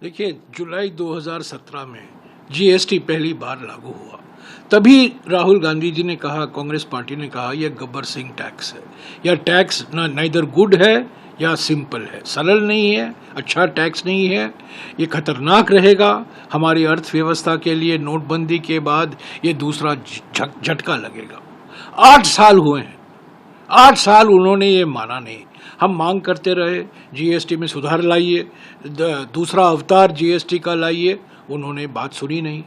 देखिए, जुलाई 2017 में जीएसटी पहली बार लागू हुआ। तभी राहुल गांधी जी ने कहा, कांग्रेस पार्टी ने कहा, यह गब्बर सिंह टैक्स है। यह टैक्स नाइदर गुड है या सिंपल है, सरल नहीं है, अच्छा टैक्स नहीं है, ये खतरनाक रहेगा हमारी अर्थव्यवस्था के लिए। नोटबंदी के बाद ये दूसरा झटका लगेगा। 8 साल हुए हैं, 8 साल उन्होंने ये माना नहीं। हम मांग करते रहे, जीएसटी में सुधार लाइए, दूसरा अवतार जीएसटी का लाइए, उन्होंने बात सुनी नहीं।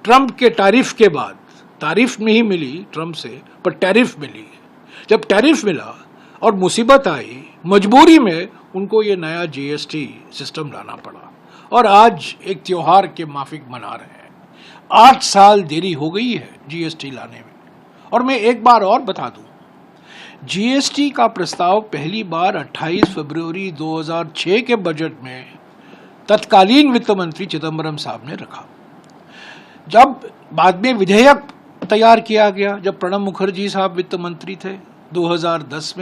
ट्रंप के टैरिफ के बाद, तारीफ नहीं मिली ट्रंप से, पर टैरिफ मिली। जब टैरिफ मिला और मुसीबत आई, मजबूरी में उनको ये नया जीएसटी सिस्टम लाना पड़ा और आज एक त्योहार के माफिक मना रहे हैं। 8 साल देरी हो गई है जीएसटी लाने में। और मैं एक बार और बता दूं, जीएसटी का प्रस्ताव पहली बार 28 फरवरी 2006 के बजट में तत्कालीन वित्त मंत्री चिदम्बरम साहब ने रखा। जब बाद में विधेयक तैयार किया गया, जब प्रणब मुखर्जी साहब वित्त मंत्री थे 2010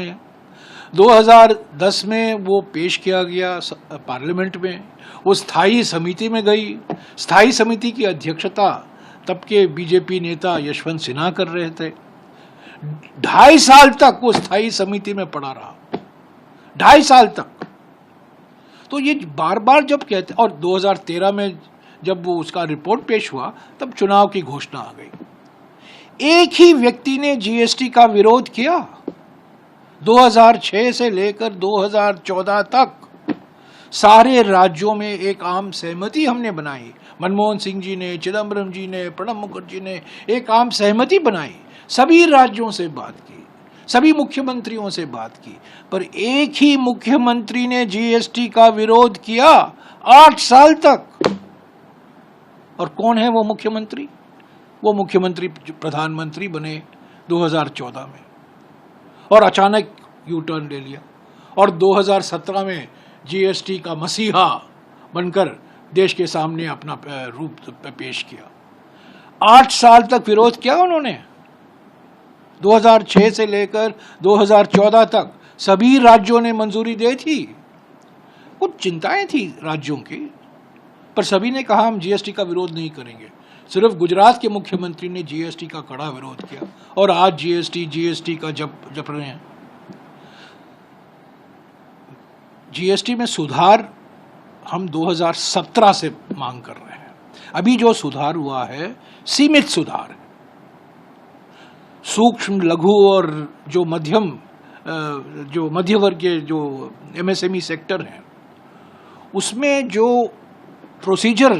में वो पेश किया गया पार्लियामेंट में। वो स्थायी समिति में गई। स्थायी समिति की अध्यक्षता तब के बीजेपी नेता यशवंत सिन्हा कर रहे थे। 2.5 साल तक वो स्थायी समिति में पड़ा रहा, 2.5 साल तक। तो ये बार बार जब कहते, और 2013 में जब वो उसका रिपोर्ट पेश हुआ, तब चुनाव की घोषणा आ गई। एक ही व्यक्ति ने जीएसटी का विरोध किया। 2006 से लेकर 2014 तक सारे राज्यों में एक आम सहमति हमने बनाई। मनमोहन सिंह जी ने, चिदम्बरम जी ने, प्रणब मुखर्जी ने एक आम सहमति बनाई। सभी राज्यों से बात की, सभी मुख्यमंत्रियों से बात की, पर एक ही मुख्यमंत्री ने जीएसटी का विरोध किया 8 साल तक। और कौन है वो मुख्यमंत्री? वो मुख्यमंत्री प्रधानमंत्री बने 2014 में और अचानक यू टर्न ले लिया और 2017 में जीएसटी का मसीहा बनकर देश के सामने अपना रूप पेश किया। 8 साल तक विरोध किया उन्होंने। 2006 से लेकर 2014 तक सभी राज्यों ने मंजूरी दी थी। कुछ चिंताएं थी राज्यों की, पर सभी ने कहा हम जीएसटी का विरोध नहीं करेंगे। सिर्फ गुजरात के मुख्यमंत्री ने जीएसटी का कड़ा विरोध किया और आज जीएसटी का जप रहे हैं। जीएसटी में सुधार हम 2017 से मांग कर रहे हैं। अभी जो सुधार हुआ है सीमित सुधार है। सूक्ष्म, लघु और जो मध्य वर्गीय जो एमएसएमई सेक्टर है, उसमें जो प्रोसीजर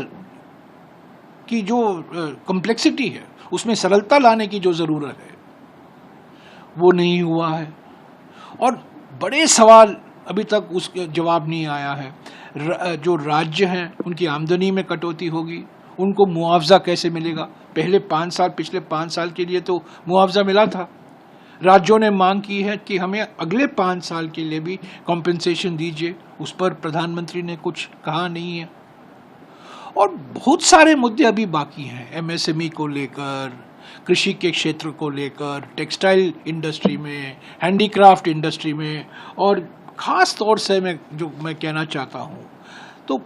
की जो कॉम्प्लेक्सिटी है, उसमें सरलता लाने की जो जरूरत है, वो नहीं हुआ है। और बड़े सवाल अभी तक उसका जवाब नहीं आया है। जो राज्य हैं उनकी आमदनी में कटौती होगी, उनको मुआवजा कैसे मिलेगा? पिछले 5 साल के लिए तो मुआवजा मिला था। राज्यों ने मांग की है कि हमें अगले 5 साल के लिए भी कॉम्पेंसेशन दीजिए। उस पर प्रधानमंत्री ने कुछ कहा नहीं है। और बहुत सारे मुद्दे अभी बाकी हैं, एमएसएमई को लेकर, कृषि के क्षेत्र को लेकर, टेक्सटाइल इंडस्ट्री में, हैंडीक्राफ्ट इंडस्ट्री में। और खास तौर से मैं कहना चाहता हूँ, तो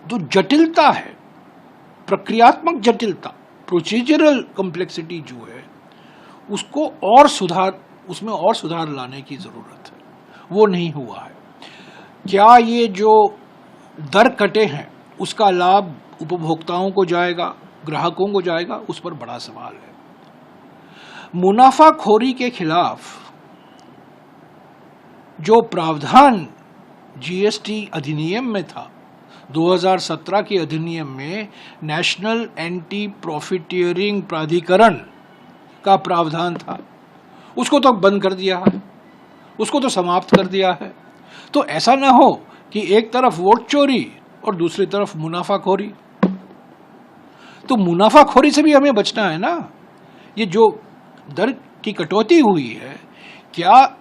जो जटिलता है, प्रक्रियात्मक जटिलता, प्रोसीजरल कॉम्प्लेक्सिटी जो है, उसमें और सुधार लाने की जरूरत है। वो नहीं हुआ है। क्या ये जो दर कटे हैं उसका लाभ उपभोक्ताओं को जाएगा, ग्राहकों को जाएगा? उस पर बड़ा सवाल है। मुनाफाखोरी के खिलाफ जो प्रावधान जीएसटी अधिनियम में था, 2017 के अधिनियम में नेशनल एंटी प्रॉफिटियरिंग प्राधिकरण का प्रावधान था, उसको तो बंद कर दिया है, उसको तो समाप्त कर दिया है। तो ऐसा ना हो कि एक तरफ वोट चोरी और दूसरी तरफ मुनाफाखोरी। तो मुनाफाखोरी से भी हमें बचना है ना। ये जो दर की कटौती हुई है, क्या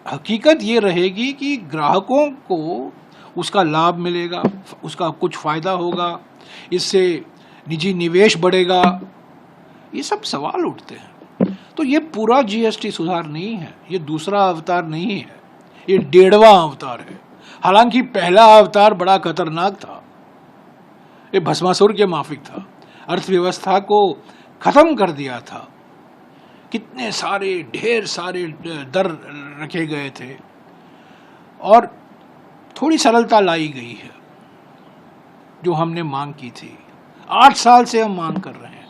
हकीकत ये रहेगी कि ग्राहकों को उसका लाभ मिलेगा, उसका कुछ फायदा होगा, इससे निजी निवेश बढ़ेगा? ये सब सवाल उठते हैं। तो ये पूरा जीएसटी सुधार नहीं है, ये दूसरा अवतार नहीं है, ये 1.5वां अवतार है। हालांकि पहला अवतार बड़ा खतरनाक था, ये भस्मासुर के माफिक था, अर्थव्यवस्था को खत्म कर दिया था, कितने सारे ढेर सारे दर रखे गए थे और थोड़ी सरलता लाई गई है जो हमने मांग की थी। 8 साल से हम मांग कर रहे हैं।